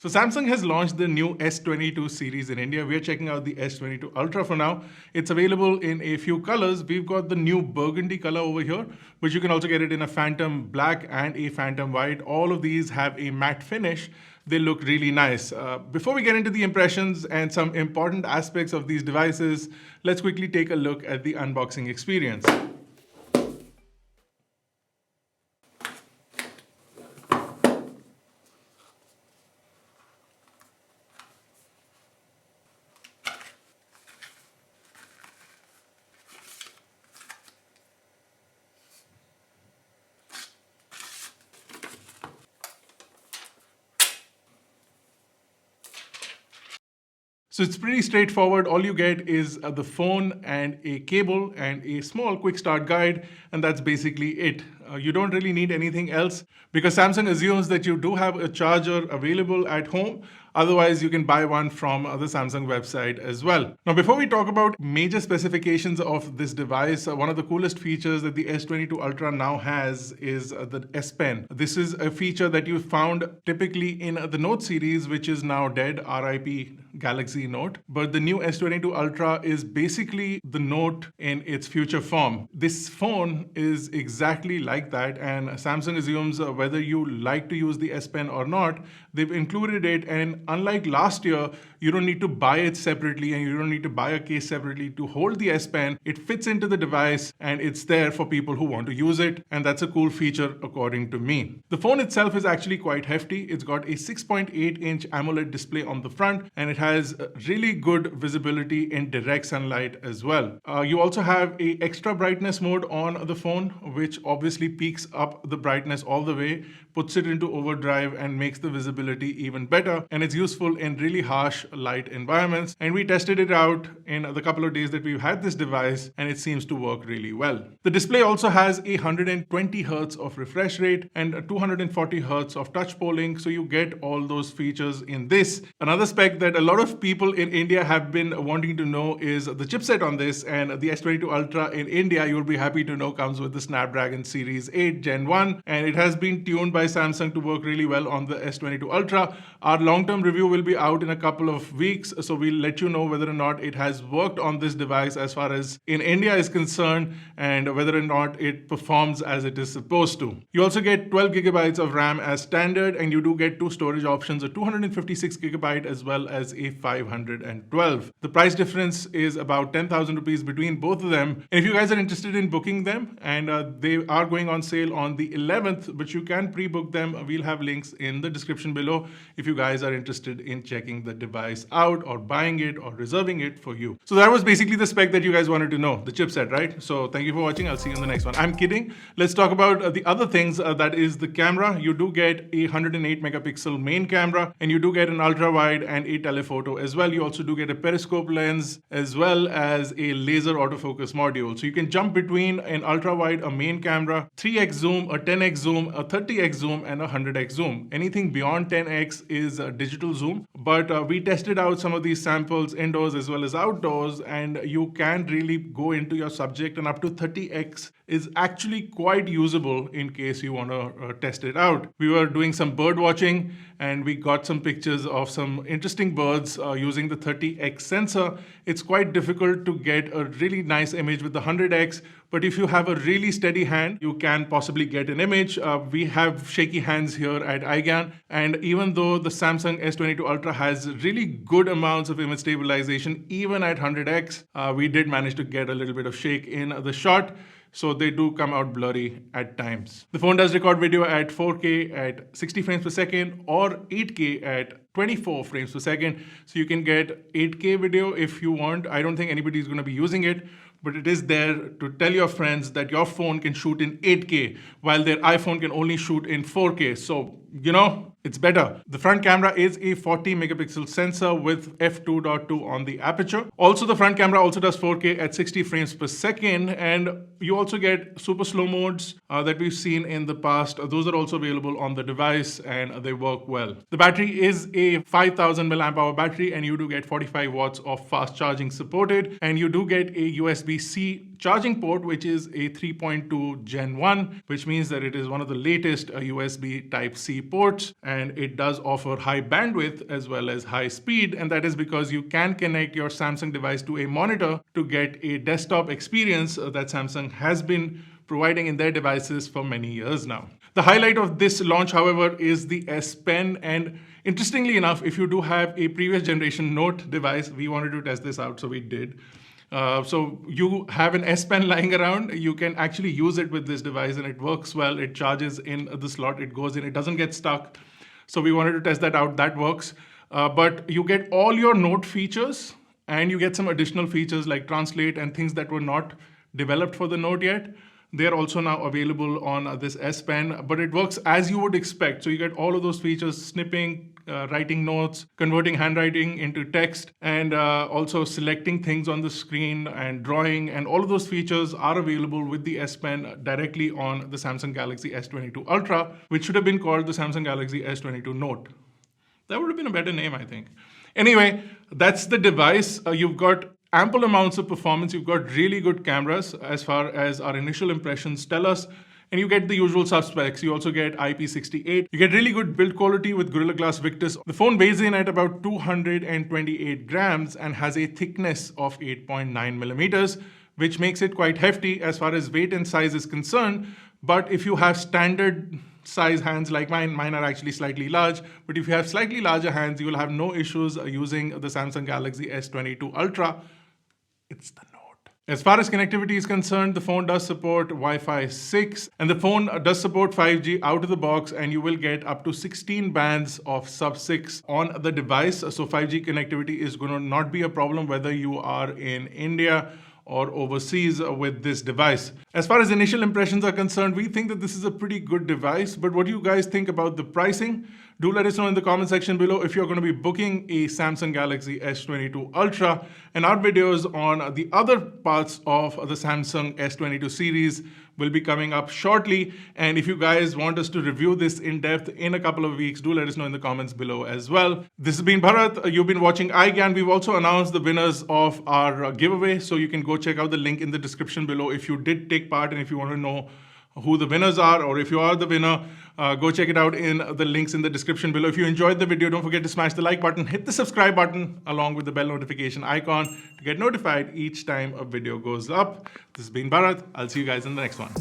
So Samsung has launched the new S22 series in India. We're checking out the S22 Ultra for now. It's available in a few colors. We've got the new burgundy color over here, but you can also get it in a phantom black and a phantom white. All of these have a matte finish. They look really nice. Before we get into the impressions and some important aspects of these devices, let's quickly take a look at the unboxing experience. So it's pretty straightforward. All you get is the phone and a cable and a small quick start guide, and that's basically it. You don't really need anything else because Samsung assumes that you do have a charger available at home. Otherwise, you can buy one from the Samsung website as well. Now, before we talk about major specifications of this device, one of the coolest features that the S22 Ultra now has is the S Pen. This is a feature that you found typically in the Note series, which is now dead, RIP Galaxy Note. But the new S22 Ultra is basically the Note in its future form. This phone is exactly like that, and Samsung assumes whether you like to use the S Pen or not, they've included it. And unlike last year, you don't need to buy it separately and you don't need to buy a case separately to hold the S Pen. It fits into the device and it's there for people who want to use it. And that's a cool feature according to me. The phone itself is actually quite hefty. It's got a 6.8-inch AMOLED display on the front, and it has really good visibility in direct sunlight as well. You also have a extra brightness mode on the phone, which obviously peaks up the brightness all the way, puts it into overdrive and makes the visibility even better. And it's useful in really harsh light environments. And we tested it out in the couple of days that we've had this device, and it seems to work really well. The display also has a 120 Hz of refresh rate and a 240 Hz of touch polling. So you get all those features in this. Another spec that a lot of people in India have been wanting to know is the chipset on this, and the S22 Ultra in India, you'll be happy to know, comes with the Snapdragon Series 8 Gen 1, and it has been tuned by Samsung to work really well on the S22 Ultra. Our long-term review will be out in a couple of weeks, so we'll let you know whether or not it has worked on this device as far as in India is concerned, and whether or not it performs as it is supposed to. You also get 12 gigabytes of RAM as standard, and you do get two storage options, a 256 gigabyte as well as a 512. The price difference is about 10,000 rupees between both of them. And if you guys are interested in booking them, and they are going on sale on the 11th, but you can pre-book them. We'll have links in the description below if you guys are interested in checking the device out or buying it or reserving it for you. So that was basically the spec that you guys wanted to know, the chipset, right? So thank you for watching. I'll see you in the next one. I'm kidding. Let's talk about the other things. That is the camera. You do get a 108 megapixel main camera, and you do get an ultra wide and a telephoto as well. You also do get a periscope lens as well as a laser autofocus module. So you can jump between an ultra wide, a main camera, 3x zoom, a 10x zoom, a 30x zoom, and a 100x zoom. Anything beyond 10x is a digital zoom, but we tested out some of these samples indoors as well as outdoors, and you can really go into your subject, and up to 30x is actually quite usable in case you want to test it out. We were doing some bird watching, and we got some pictures of some interesting birds using the 30x sensor. It's quite difficult to get a really nice image with the 100x, but if you have a really steady hand, you can possibly get an image. We have shaky hands here at iGyaan, and even though the Samsung S22 Ultra has really good amounts of image stabilization, even at 100x, we did manage to get a little bit of shake in the shot. So they do come out blurry at times. The phone does record video at 4K at 60 frames per second or 8K at 24 frames per second. So you can get 8K video if you want. I don't think anybody is going to be using it, but it is there to tell your friends that your phone can shoot in 8K while their iPhone can only shoot in 4K. So, you know, it's better. The front camera is a 40 megapixel sensor with f2.2 on the aperture. Also, the front camera also does 4K at 60 frames per second, and you also get super slow modes that we've seen in the past. Those are also available on the device, and they work well. The battery is a 5000 milliamp hour battery, and you do get 45 watts of fast charging supported, and you do get a USB-C charging port, which is a 3.2 Gen 1, which means that it is one of the latest USB Type-C ports, and it does offer high bandwidth as well as high speed, and that is because you can connect your Samsung device to a monitor to get a desktop experience that Samsung has been providing in their devices for many years now. The highlight of this launch, however, is the S Pen, and interestingly enough, if you do have a previous generation Note device, we wanted to test this out, so we did. So you have an S Pen lying around, you can actually use it with this device and it works well. It charges in the slot, it goes in, it doesn't get stuck. So we wanted to test that out, that works. But you get all your Note features and you get some additional features like Translate and things that were not developed for the Note yet. They're also now available on this S Pen, but it works as you would expect. So you get all of those features: snipping, writing notes, converting handwriting into text, and also selecting things on the screen and drawing. And all of those features are available with the S Pen directly on the Samsung Galaxy S22 Ultra, which should have been called the Samsung Galaxy S22 Note. That would have been a better name, I think. Anyway, that's the device. You've got ample amounts of performance. You've got really good cameras as far as our initial impressions tell us. And you get the usual suspects. You also get IP68. You get really good build quality with Gorilla Glass Victus. The phone weighs in at about 228 grams and has a thickness of 8.9 millimeters, which makes it quite hefty as far as weight and size is concerned. But if you have standard size hands like mine are actually slightly large, but if you have slightly larger hands, you will have no issues using the Samsung Galaxy S22 Ultra. It's the Note. As far as connectivity is concerned, the phone does support Wi-Fi 6 and the phone does support 5G out of the box, and you will get up to 16 bands of sub-6 on the device. So 5G connectivity is going to not be a problem whether you are in India or overseas with this device. As far as initial impressions are concerned, we think that this is a pretty good device, but what do you guys think about the pricing? Do let us know in the comment section below if you're going to be booking a Samsung Galaxy S22 Ultra, and our videos on the other parts of the Samsung S22 series will be coming up shortly. And if you guys want us to review this in depth in a couple of weeks, do let us know in the comments below as well. This has been Bharat. You've been watching iGyaan. We've also announced the winners of our giveaway, so you can go check out the link in the description below if you did take part, and if you want to know who the winners are, or if you are the winner, go check it out in the links in the description below. If you enjoyed the video, don't forget to smash the like button, hit the subscribe button along with the bell notification icon to get notified each time a video goes up. This has been Bharat. I'll see you guys in the next one.